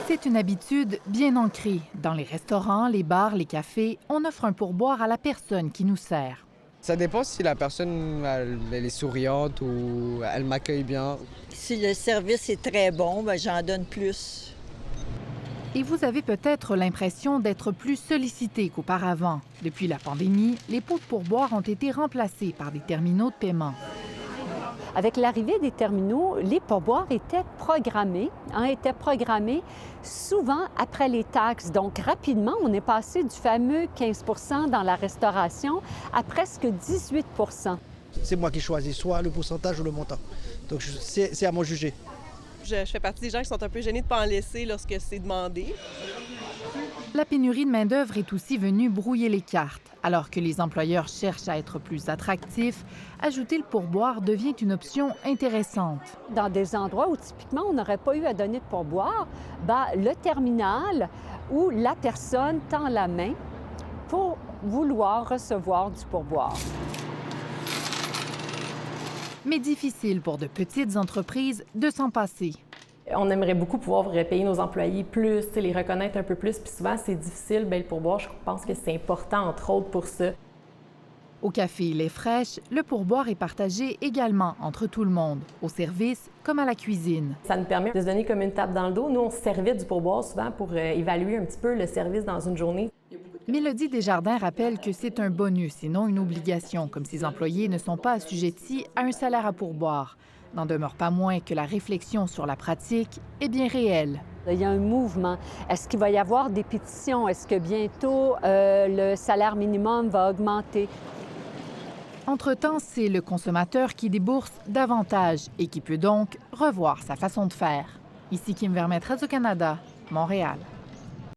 C'est une habitude bien ancrée. Dans les restaurants, les bars, les cafés, on offre un pourboire à la personne qui nous sert. Ça dépend si la personne elle est souriante ou elle m'accueille bien. Si le service est très bon, bien, j'en donne plus. Et vous avez peut-être l'impression d'être plus sollicité qu'auparavant. Depuis la pandémie, les pots de pourboire ont été remplacés par des terminaux de paiement. Avec l'arrivée des terminaux, les pourboires étaient programmés souvent après les taxes. Donc, rapidement, on est passé du fameux 15 % dans la restauration à presque 18 %. C'est moi qui choisis soit le pourcentage ou le montant. Donc, c'est à moi de juger. Je fais partie des gens qui sont un peu gênés de ne pas en laisser lorsque c'est demandé. La pénurie de main-d'œuvre est aussi venue brouiller les cartes. Alors que les employeurs cherchent à être plus attractifs, ajouter le pourboire devient une option intéressante. Dans des endroits où typiquement on n'aurait pas eu à donner de pourboire, le terminal où la personne tend la main pour vouloir recevoir du pourboire. Mais difficile pour de petites entreprises de s'en passer. On aimerait beaucoup pouvoir payer nos employés plus, les reconnaître un peu plus. Puis souvent, c'est difficile. Le pourboire, je pense que c'est important, entre autres, pour ça. Au café Les Fraîches, le pourboire est partagé également entre tout le monde, au service comme à la cuisine. Ça nous permet de se donner comme une tape dans le dos. Nous, on se servait du pourboire souvent pour évaluer un petit peu le service dans une journée. Mélodie Desjardins rappelle que c'est un bonus et non une obligation, comme ses employés ne sont pas assujettis à un salaire à pourboire. N'en demeure pas moins que la réflexion sur la pratique est bien réelle. Il y a un mouvement. Est-ce qu'il va y avoir des pétitions? Est-ce que bientôt le salaire minimum va augmenter? Entre-temps, c'est le consommateur qui débourse davantage et qui peut donc revoir sa façon de faire. Ici Kim Vermette, Radio-Canada, Montréal.